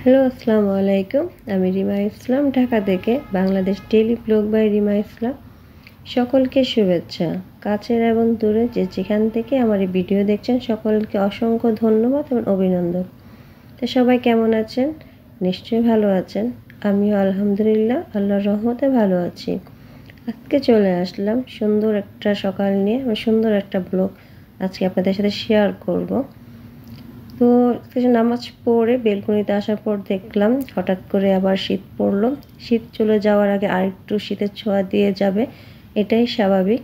Hello, আসসালামু আলাইকুম। আমি রিমা ইসলাম, ঢাকা থেকে Bangladesh daily blog by Rima Islam. সকলকে শুভেচ্ছা, কাছের এবং দূরে যে যেখান থেকে আমার এই ভিডিও দেখছেন সকলকে অসংখ্য ধন্যবাদ এবং অভিনন্দন। তো সবাই কেমন আছেন? নিশ্চয়ই ভালো আছেন। আমিও আলহামদুলিল্লাহ আল্লাহর রহমতে ভালো আছি। আজকে চলে আসলাম সুন্দর একটা সকাল নিয়ে, সুন্দর একটা ব্লগ আজকে আপনাদের সাথে শেয়ার করব। তো কিছু নামাজ পড়ে বেলকনিতে আসার পর দেখলাম হঠাৎ করে আবার শীত পড়লো। শীত চলে যাওয়ার আগে আরেকটু শীতের ছোঁয়া দিয়ে যাবে, এটাই স্বাভাবিক।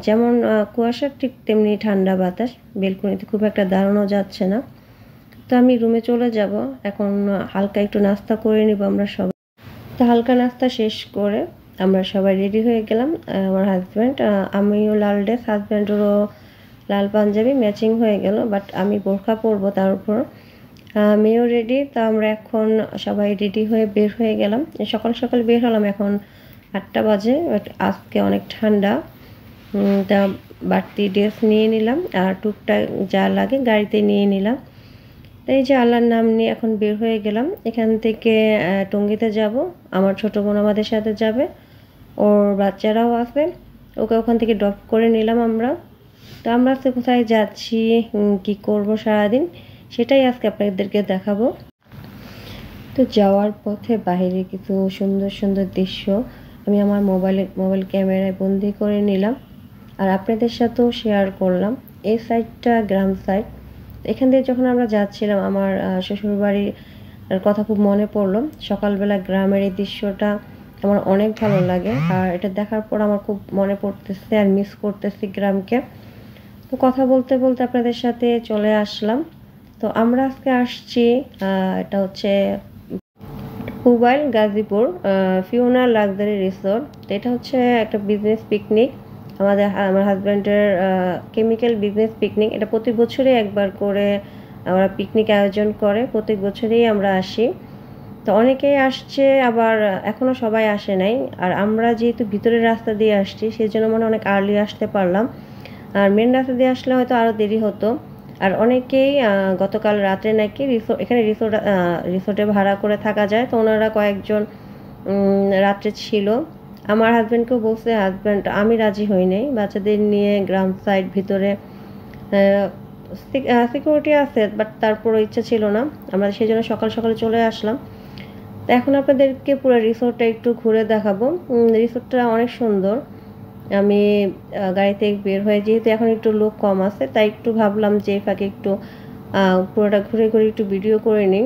যেমন কুয়াশা, ঠিক তেমনি ঠান্ডা বাতাস। বেলকনিতে খুব একটা দাঁড়ানো যাচ্ছে না। তো আমি রুমে চলে যাব এখন। হালকা একটু নাস্তা করে নিব আমরা সবাই। তো হালকা নাস্তা শেষ করে আমরা সবাই রেডি হয়ে গেলাম। আমার হাজব্যান্ড, আমিও লাল ড্রেস, হাজব্যান্ডেরও লাল পাঞ্জাবি, ম্যাচিং হয়ে গেল। বাট আমি বোরখা পরবো তার উপর। মেয়েও রেডি। তা আমরা এখন সবাই রেডি হয়ে বের হয়ে গেলাম। সকাল সকাল বের হলাম, এখন 8টা বাজে। বাট আজকে অনেক ঠান্ডা। তা বাড়তি ড্রেস নিয়ে নিলাম আর টুকটাক যা লাগে গাড়িতে নিয়ে নিলাম। এই যে আল্লাহর নাম নিয়ে এখন বের হয়ে গেলাম। এখান থেকে টঙ্গীতে যাব। আমার ছোট বোন আমাদের সাথে যাবে, ওর বাচ্চারাও আছে। ওকে ওখান থেকে ড্রপ করে নিলাম আমরা। তো আমরা আজকে কোথায় যাচ্ছি, কি করব সারাদিন, সেটাই আজকে আপনাদেরকে দেখাবো। তো যাওয়ার পথে বাইরে কিছু সুন্দর সুন্দর দৃশ্য আমি আমার মোবাইল ক্যামেরায় বন্দি করে নিলাম আর আপনাদের সাথেও শেয়ার করলাম। এই সাইডটা গ্রাম সাইড। এখান দিয়ে যখন আমরা যাচ্ছিলাম আমার শ্বশুরবাড়ির কথা খুব মনে পড়লো। সকালবেলা গ্রামের এই দৃশ্যটা আমার অনেক ভালো লাগে আর এটা দেখার পর আমার খুব মনে পড়তেছে আর মিস করতেছি গ্রামকে। তো কথা বলতে বলতে আপনাদের সাথে চলে আসলাম। তো আমরা আজকে আসছি, এটা হচ্ছে Pubail, Gazipur, Fiona luxury resort. এটা হচ্ছে একটা বিজনেস পিকনিক। আমার হাজব্যান্ডের কেমিক্যাল বিজনেস পিকনিক। এটা প্রতি বছরই একবার করে আমরা পিকনিক আয়োজন করে, প্রতি বছরই আমরা আসি। তো অনেকেই আসছে, আবার এখনও সবাই আসে নাই। আর আমরা যেহেতু ভিতরের রাস্তা দিয়ে আসছি সেই জন্য মনে অনেক আর্লি আসতে পারলাম। আর মেন রাস্তা দিয়ে আসলে হয়তো আরও দেরি হতো। আর অনেকেই গতকাল রাত্রে নাকি এখানে রিসোর্টে ভাড়া করে থাকা যায়। তো ওনারা কয়েকজন রাত্রে ছিল। আমার হাজব্যান্ডকেও বলছে, হাজব্যান্ড আমি রাজি হই নাই বাচ্চাদের নিয়ে গ্রাম সাইড ভিতরে। সিকিউরিটি আছে, বাট তারপরও ইচ্ছা ছিল না। আমরা সেই জন্য সকাল সকালে চলে আসলাম। তো এখন আপনাদেরকে পুরো রিসোর্টটা একটু ঘুরে দেখাবো। রিসোর্টটা অনেক সুন্দর। আমি গাড়িতে বের হয়ে, যেহেতু এখন একটু লোক কম আছে, তাই একটু ভাবলাম যে ফাঁকে একটু পুরোটা ঘুরে ঘুরে একটু ভিডিও করে নিই।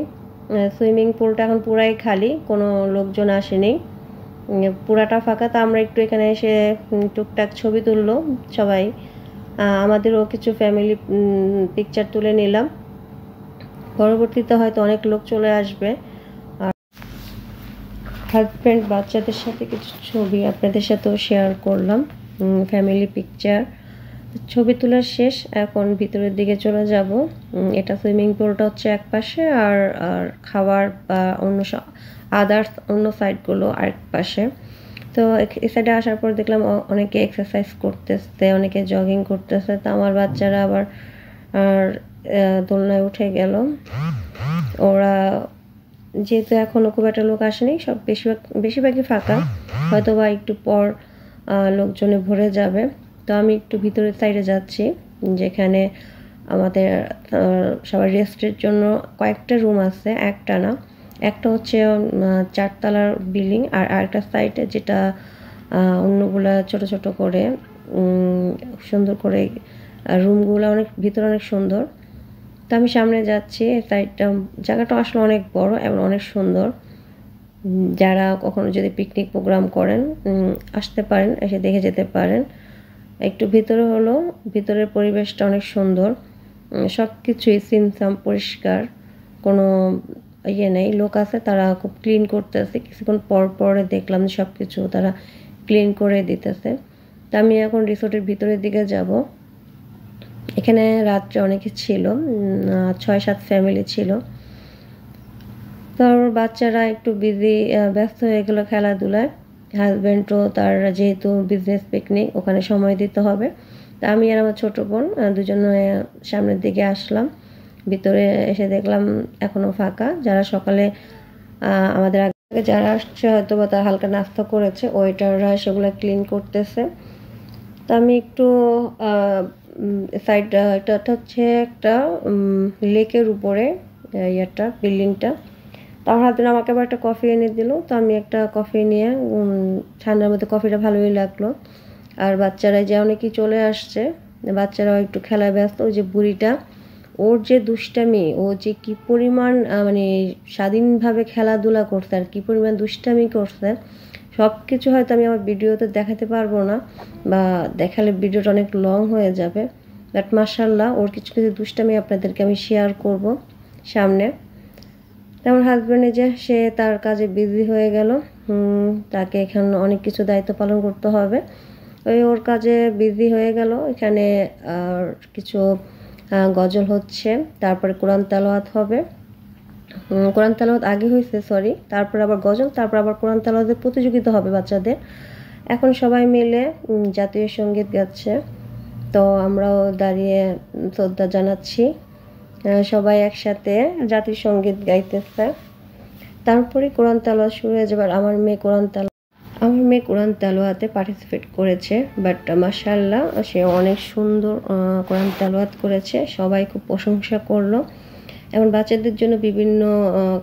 সুইমিং পুলটা এখন পুরাই খালি, কোনো লোকজন আসেনি, পুরাটা ফাঁকা। তা আমরা একটু এখানে এসে টুকটাক ছবি তুললো সবাই। আমাদেরও কিছু ফ্যামিলি পিকচার তুলে নিলাম। পরবর্তীতে হয়তো অনেক লোক চলে আসবে। আর হাজব্যান্ড বাচ্চাদের সাথে কিছু ছবি আপনাদের সাথেও শেয়ার করলাম, ফ্যামিলি পিকচার। ছবি তোলা শেষ, এখন ভিতরের দিকে চলে যাব। এটা সুইমিং পুলটা হচ্ছে এক পাশে, আর খাবার বা অন্য আদার্স অন্য সাইডগুলো আরেক পাশে। তো এই সাইডে আসার পর দেখলাম অনেকে এক্সারসাইজ করতেছে, অনেকে জগিং করতেছে। তো আমার বাচ্চারা আবার আর দোলনায় উঠে গেল। ওরা যেহেতু এখনও খুব একটা লোক আসেনি, সব বেশিরভাগই ফাঁকা, হয়তো বা একটু পর লোকজনে ভরে যাবে। তো আমি একটু ভিতরের সাইডে যাচ্ছি, যেখানে আমাদের সবার রেস্টের জন্য কয়েকটা রুম আছে, একটা না। একটা হচ্ছে 4তলার বিল্ডিং, আর আরেকটা সাইডে যেটা অন্যগুলা ছোট ছোট করে সুন্দর করে রুমগুলো অনেক ভিতরে অনেক সুন্দর। তো আমি সামনে যাচ্ছি। সাইডটা জায়গাটা আসলে অনেক বড় এবং অনেক সুন্দর। যারা কখনো যদি পিকনিক প্রোগ্রাম করেন আসতে পারেন, এসে দেখে যেতে পারেন। একটু ভিতরে হলো, ভিতরের পরিবেশটা অনেক সুন্দর, সব কিছুই সিমসাম পরিষ্কার, কোনো ইয়ে নেই। লোক আছে, তারা খুব ক্লিন করতেছে। কিছুক্ষণ পর পরে দেখলাম সব কিছু তারা ক্লিন করে দিতেছে। তা আমি এখন রিসোর্টের ভিতরের দিকে যাব। এখানে রাত্রে অনেকে ছিল, 6-7 ফ্যামিলি ছিল। তার বাচ্চারা একটু ব্যস্ত হয়ে গেল খেলাধুলায়। হাজব্যান্ডও তার যেহেতু বিজনেস পিকনিক, ওখানে সময় দিতে হবে। তা আমি আর আমার ছোটো বোন দুজনে সামনের দিকে আসলাম। ভিতরে এসে দেখলাম এখনও ফাঁকা। যারা সকালে আমাদের আগে যারা আসছে হয়তো বা তারা হালকা নাস্তা করেছে, ওয়েটাররা সেগুলো ক্লিন করতেছে। তো আমি একটু সাইড, এটা হচ্ছে একটা লেকের উপরে বিল্ডিংটা। তার হাতে আমাকে আবার একটা কফি এনে দিল। তো আমি একটা কফি নিয়ে, ঠান্ডার মধ্যে কফিটা ভালোই লাগলো। আর বাচ্চারা যে অনেকেই চলে আসছে, বাচ্চারাও একটু খেলায় ব্যস্ত। ওই যে বুড়িটা, ওর যে দুষ্টামি, ও যে কি পরিমাণ মানে স্বাধীনভাবে খেলাধুলা করছে আর কি পরিমাণ দুষ্টামি করছে, সব কিছু হয়তো আমি আমার ভিডিওতে দেখাতে পারবো না, বা দেখালে ভিডিওটা অনেক লং হয়ে যাবে। বাট মাশাআল্লাহ ওর কিছু কিছু দুষ্টামি আপনাদেরকে আমি শেয়ার করব সামনে। তেমন হাজব্যান্ডে যে সে তার কাজে বিজি হয়ে গেল, তাকে এখানে অনেক কিছু দায়িত্ব পালন করতে হবে। ওর কাজে বিজি হয়ে গেল। এখানে কিছু গজল হচ্ছে, তারপরে কোরআন তেলাওয়াত হবে। কোরআন তেলাওয়াত আগে হয়েছে, সরি, তারপর আবার গজল, তারপর আবার কোরআন তেলাওয়াতের প্রতিযোগিতা হবে বাচ্চাদের। এখন সবাই মিলে জাতীয় সঙ্গীত গাচ্ছে। তো আমরাও দাঁড়িয়ে শ্রদ্ধা জানাচ্ছি, সবাই একসাথে জাতীয় সঙ্গীত গাইতেছে। তারপরে কোরআন তেলাওয়াত শুরু হয়ে যাবে। আমার মেয়ে কোরআন তেলাওয়াতে পার্টিসিপেট করেছে, বাট মাশাআল্লাহ সে অনেক সুন্দর কোরআন তেলাওয়াত করেছে। সবাই খুব প্রশংসা করলো। এবং বাচ্চাদের জন্য বিভিন্ন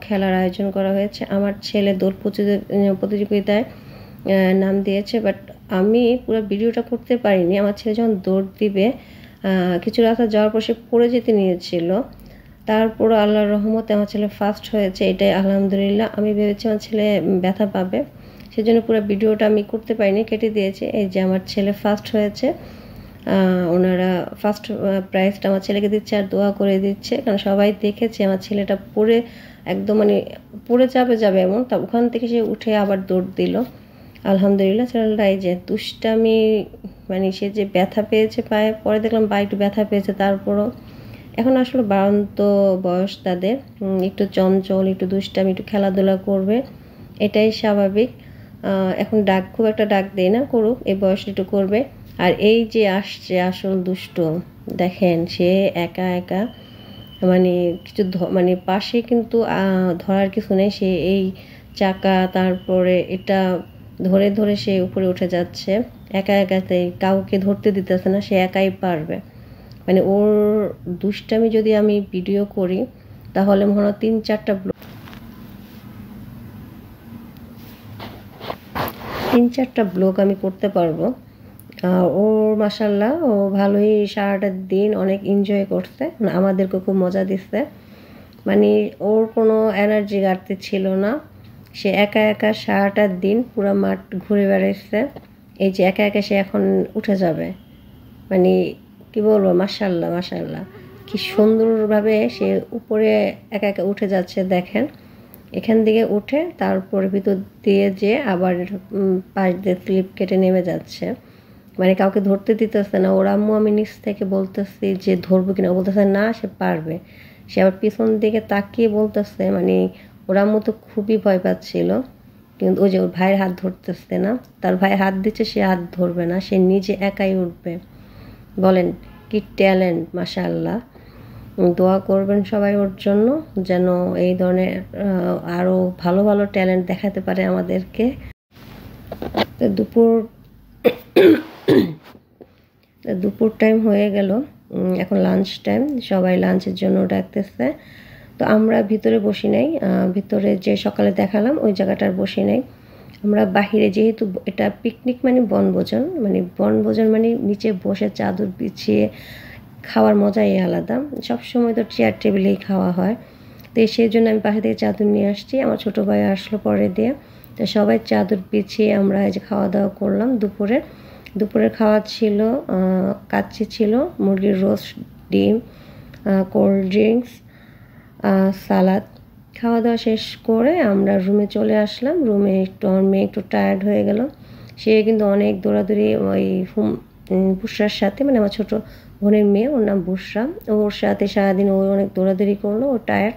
খেলার আয়োজন করা হয়েছে। আমার ছেলে দৌড় প্রতিযোগিতায় নাম দিয়েছে, বাট আমি পুরো ভিডিওটা করতে পারিনি। আমার ছেলে যখন দৌড় দিবে, কিছু রাস্তা যাওয়ার পর সে পড়ে যেতে নিয়েছিল। তারপর আল্লাহর রহমতে আমার ছেলে ফার্স্ট হয়েছে, এটাই আলহামদুলিল্লাহ। আমি ভেবেছি আমার ছেলে ব্যথা পাবে, সেজন্য পুরো ভিডিওটা আমি করতে পারিনি, কেটে দিয়েছি। এই যে আমার ছেলে ফার্স্ট হয়েছে, ওনারা ফার্স্ট প্রাইজটা আমার ছেলেকে দিচ্ছে আর দোয়া করে দিচ্ছে, কারণ সবাই দেখেছে আমার ছেলেটা পড়ে একদম মানে পড়ে যাবে এমন, তা ওখান থেকে সে উঠে আবার দৌড় দিল। আলহামদুলিল্লাহ ছেলেটা এই যে দুষ্টামি, মানে সে যে ব্যথা পেয়েছে পায়ে, পরে দেখলাম পায়ে একটু ব্যথা পেয়েছে, তারপরও এখন আসলে বাড়ন্ত বয়স তাদের, একটু চঞ্চল, একটু দুষ্টামি, একটু খেলাধুলা করবে, এটাই স্বাভাবিক। এখন খুব একটা ডাক দেয় না, করুক, এই বয়সটা একটু করবে। আর এই যে আসছে আসল দুষ্ট, দেখেন সে একা একা, মানে কিছু মানে পাশে কিন্তু ধরার কিছু নেই, সে এই চাকা তারপরে এটা ধরে ধরে সে উপরে উঠে যাচ্ছে একা একাতেই, কাউকে ধরতে দিতেছে না, সে একাই পারবে। মানে ওর দুষ্টামি যদি আমি ভিডিও করি তাহলে মনে হয় 3-4টা ব্লগ আমি করতে পারবো। ওর মাশাআল্লাহ ও ভালোই সারাটা দিন অনেক এনজয় করছে, আমাদেরকে খুব মজা দিচ্ছে। মানে ওর কোনো এনার্জি ঘাটতি ছিল না, সে একা একা সারাটা দিন পুরো মাঠ ঘুরে বেড়াইছে। এই যে একা একা সে এখন উঠে যাবে, মানে কি বলবো, মাশাআল্লাহ মাশাআল্লাহ কি সুন্দরভাবে সে উপরে একা একা উঠে যাচ্ছে। দেখেন এখান থেকে উঠে তারপরে ভিতর দিয়ে যে আবার পাশ দিয়ে স্লিপ কেটে নেমে যাচ্ছে, মানে কাউকে ধরতে দিতেছে না। ওর আম্মু আমি নিচ থেকে বলতেছি যে ধরবো কিনা, বলতেছে না সে পারবে। সে আবার পিছন দিকে তাকিয়ে বলতেছে, মানে ওর আম্মু তো খুবই ভয় পাচ্ছিল, কিন্তু ওই যে ওর ভাইয়ের হাত ধরতেছে না, তার ভাই হাত দিচ্ছে, সে হাত ধরবে না, সে নিজে একাই উঠবে। বলেন কি ট্যালেন্ট, মাশাআল্লাহ। দোয়া করবেন সবাই ওর জন্য, যেন এই ধরনের আরও ভালো ভালো ট্যালেন্ট দেখাতে পারে আমাদেরকে। দুপুর টাইম হয়ে গেল, এখন লাঞ্চ টাইম, সবাই লাঞ্চের জন্য ডাকতেছে। তো আমরা ভিতরে বসি নাই, ভিতরে যে সকালে দেখালাম ওই জায়গাটার বসি নাই, আমরা বাহিরে, যেহেতু এটা পিকনিক মানে বনভোজন, মানে নিচে বসে চাদর বিছিয়ে খাওয়ার মজাই আলাদা। সবসময় তো চেয়ার টেবিলেই খাওয়া হয়, তো সেই জন্য আমি পাশে থেকে চাদর নিয়ে আসছি, আমার ছোটো ভাই আসলো পরে দিয়ে। তো সবাই চাদর বিছিয়ে আমরা এই যে খাওয়া দাওয়া করলাম। দুপুরের খাওয়া ছিল কাচ্চি ছিল, মুরগির রোস্ট, ডিম, কোল্ড ড্রিঙ্কস, সালাদ। খাওয়া দাওয়া শেষ করে আমরা রুমে চলে আসলাম। রুমে আমার মেয়ে একটু টায়ার্ড হয়ে গেল, সে কিন্তু অনেক দৌড়াদৌড়ি ওই বুসরার সাথে, মানে আমার ছোটো বোনের মেয়ে, ওর নাম বুসরা, ওর সাথে সারাদিন ও অনেক দৌড়াদৌড়ি করলো, ও টায়ার্ড।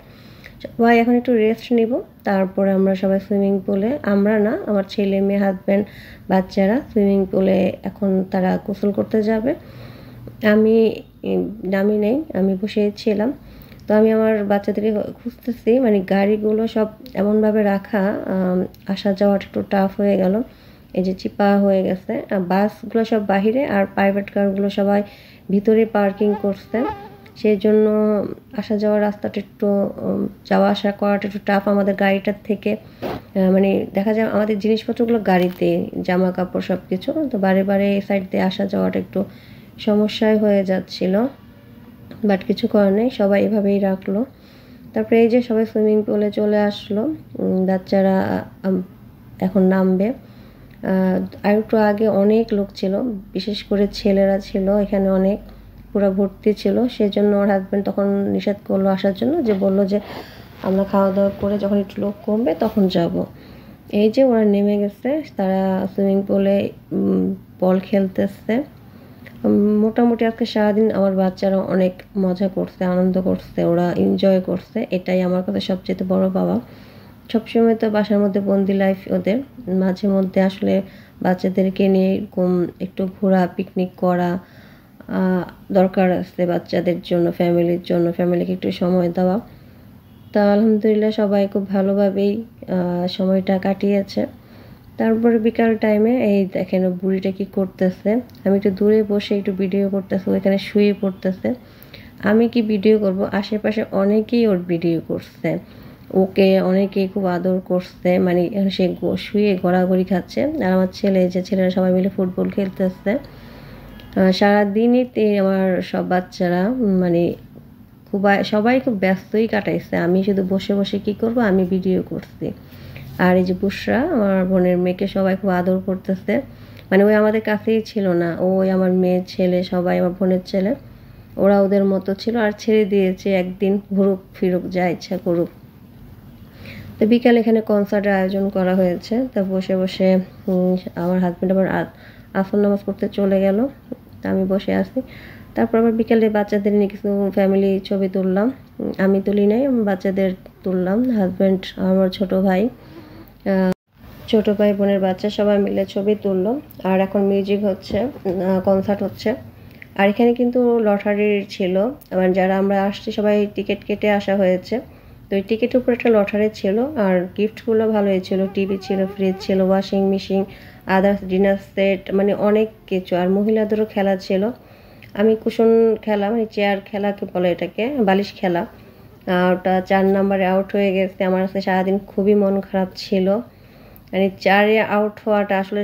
ভাই এখন একটু রেস্ট নিব, তারপরে আমরা সবাই সুইমিং পুলে, আমরা না, আমার ছেলে মেয়ে, হাজব্যান্ড, বাচ্চারা সুইমিং পুলে এখন তারা গোসল করতে যাবে। আমি নামি নেই, আমি বসেছিলাম। তো তো আমি আমার বাচ্চাদেরকে খুঁজতেছি, মানে গাড়িগুলো সব এমনভাবে রাখা, আসা যাওয়াটা একটু টাফ হয়ে গেল। এই যে চিপা হয়ে গেছে, বাসগুলো সব বাহিরে আর প্রাইভেট কারগুলো সবাই ভিতরে পার্কিং করছে। সেই জন্য আসা যাওয়ার রাস্তাটা একটু যাওয়া আসা করাটা একটু টাফ আমাদের গাড়িটার থেকে। মানে দেখা যায় আমাদের জিনিসপত্রগুলো গাড়িতে, জামা কাপড় সব কিছু, তো বারে বারে এই সাইড দিয়ে আসা যাওয়াটা একটু সমস্যায় হয়ে যাচ্ছিল, বাট কিছু করার নেই, সবাই এভাবেই রাখলো। তারপরে এই যে সবাই সুইমিং পুলে চলে আসলো, বাচ্চারা এখন নামবে। আর একটু আগে অনেক লোক ছিল, বিশেষ করে ছেলেরা ছিল এখানে অনেক, পুরো ভর্তি ছিল। সেজন্য ওর হাজব্যান্ড তখন নিষেধ করলো আসার জন্য, যে বললো যে আমরা খাওয়া দাওয়া করে যখন একটু লোক কমবে তখন যাব। এই যে ওরা নেমে গেছে, তারা সুইমিং পুলে বল খেলতেছে। মোটামুটি আজকে সারাদিন আমার বাচ্চারা অনেক মজা করছে, আনন্দ করছে, ওরা এনজয় করছে, এটাই আমার কাছে সবচেয়ে বড় পাওয়া। সবসময় তো বাসার মধ্যে বন্দি লাইফ ওদের, মাঝে মধ্যে আসলে বাচ্চাদেরকে নিয়ে এরকম একটু ঘোরা, পিকনিক করা দরকার আছে বাচ্চাদের জন্য, ফ্যামিলির জন্য, ফ্যামিলিকে একটু সময় দেওয়া। তা আলহামদুলিল্লাহ সবাই খুব ভালোভাবেই সময়টা কাটিয়েছে। তারপরে বিকাল টাইমে এই দেখেন বুড়িটা কি করতেছে, আমি একটু দূরে বসে একটু ভিডিও করতেছে, ওইখানে শুয়ে পড়তেছে। আমি কি ভিডিও করব, আশেপাশে অনেকেই ওর ভিডিও করছে, ওকে অনেকেই খুব আদর করছে, মানে সে শুয়ে গড়াগড়ি খাচ্ছে। আর আমার ছেলেরা সবাই মিলে ফুটবল খেলতেছে। সারাদিনই আমার সব বাচ্চারা মানে সবাই খুব ব্যস্তই কাটাইছে, আমি শুধু বসে বসে কি করব, আমি ভিডিও করছি। আর এই যে বুশরা, আমার বোনের মেয়েকে সবাই খুব আদর করতেছে, মানে ওই আমাদের কাছেই ছিল না, ওই আমার মেয়ের ছেলে সবাই, আমার বোনের ছেলে, ওরা ওদের মতো ছিল, আর ছেড়ে দিয়েছে একদিন ঘুরুক ফিরুক, যা ইচ্ছা করুক। তো বিকালে এখানে কনসার্টের আয়োজন করা হয়েছে, তা বসে বসে আমার হাজব্যান্ড আবার আসর নামাজ পড়তে চলে গেল, তা আমি বসে আছি। তারপর আবার বিকালে বাচ্চাদের নিয়ে কিছু ফ্যামিলি ছবি তুললাম, আমি তুলি নাই, বাচ্চাদের তুললাম, হাজব্যান্ড, আমার ছোট ভাই বোনের বাচ্চা সবাই মিলে ছবি তুললো। আর এখন মিউজিক হচ্ছে, কনসার্ট হচ্ছে। আর এখানে কিন্তু লটারির ছিল, মানে যারা আমরা আসছি সবাই টিকিট কেটে আসা হয়েছে, তো ওই টিকিটের উপর একটা লটারি ছিল। আর গিফটগুলো ভালোই ছিল, টিভি ছিল, ফ্রিজ ছিল, washing machine, others dinner set, মানে অনেক কিছু। আর মহিলাদেরও খেলা ছিল, আমি কুশন খেলা, মানে চেয়ার খেলাকে বলে এটাকে, বালিশ খেলা, ওটা 4 নম্বরে আউট হয়ে গেছে। আমার কাছে সারাদিন খুবই মন খারাপ ছিল, মানে 4-এ আউট হওয়াটা, আসলে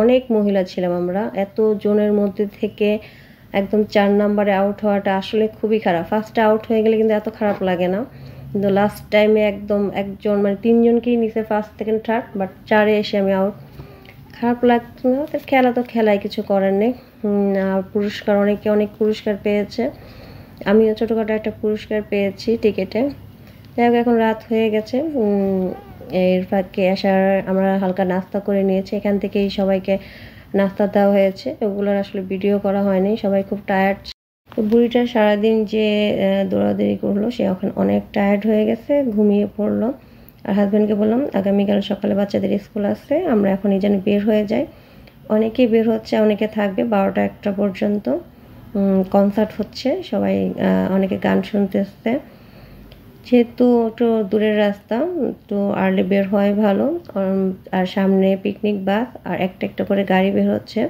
অনেক মহিলা ছিলাম আমরা, এত জনের মধ্যে থেকে একদম 4 নম্বরে আউট হওয়াটা আসলে খুবই খারাপ। ফার্স্টে আউট হয়ে গেলে কিন্তু এত খারাপ লাগে না, কিন্তু লাস্ট টাইমে একদম একজন, মানে 3 জনকেই নিচে, ফার্স্ট সেকেন্ড থার্ড, বাট 4-এ এসে আমি আউট, খারাপ লাগতো না। খেলা তো খেলায়, কিছু করার নেই। পুরস্কার, অনেকে অনেক পুরস্কার পেয়েছে, আমিও ছোটোখাটো একটা পুরস্কার পেয়েছি টিকিটে। যাই হোক, এখন রাত হয়ে গেছে, এর ফাঁকে আমরা হালকা নাস্তা করে নিয়েছি, এখান থেকেই সবাইকে নাস্তা দেওয়া হয়েছে, ওগুলোর আসলে ভিডিও করা হয়নি, সবাই খুব টায়ার্ড। তো বুড়িটা সারাদিন যে দৌড়াদৌড়ি করলো, সে এখন অনেক টায়ার্ড হয়ে গেছে, ঘুমিয়ে পড়লো। আর হাজব্যান্ডকে বললাম আগামীকাল সকালে বাচ্চাদের স্কুল আছে, আমরা এখনই যেন বের হয়ে যাই। অনেকেই বের হচ্ছে, অনেকে থাকবে 12টা-1টা পর্যন্ত, কনসার্ট হচ্ছে, সবাই অনেকে গান শুনতেছে। যেহেতু একটু দূরের রাস্তা, তো আর্লি বের হয় ভালো। আর সামনে পিকনিক বাস আর একটা একটা করে গাড়ি বের হচ্ছে,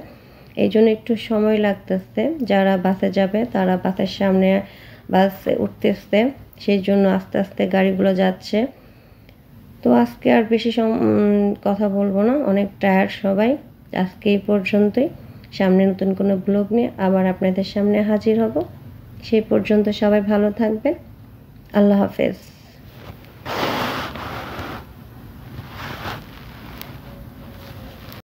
এই জন্য একটু সময় লাগতেছে। যারা বাসে যাবে তারা বাসের সামনে বাসে উঠতেছে, সেই জন্য আস্তে আস্তে গাড়িগুলো যাচ্ছে। তো আজকে আর বেশি কথা বলবো না, অনেক টায়ার্ড সবাই। আজকে এই পর্যন্তই, সামনে নতুন কোনো ব্লগ নিয়ে আবার আপনাদের সামনে হাজির হব। সেই পর্যন্ত সবাই ভালো থাকবেন, আল্লাহ হাফেজ।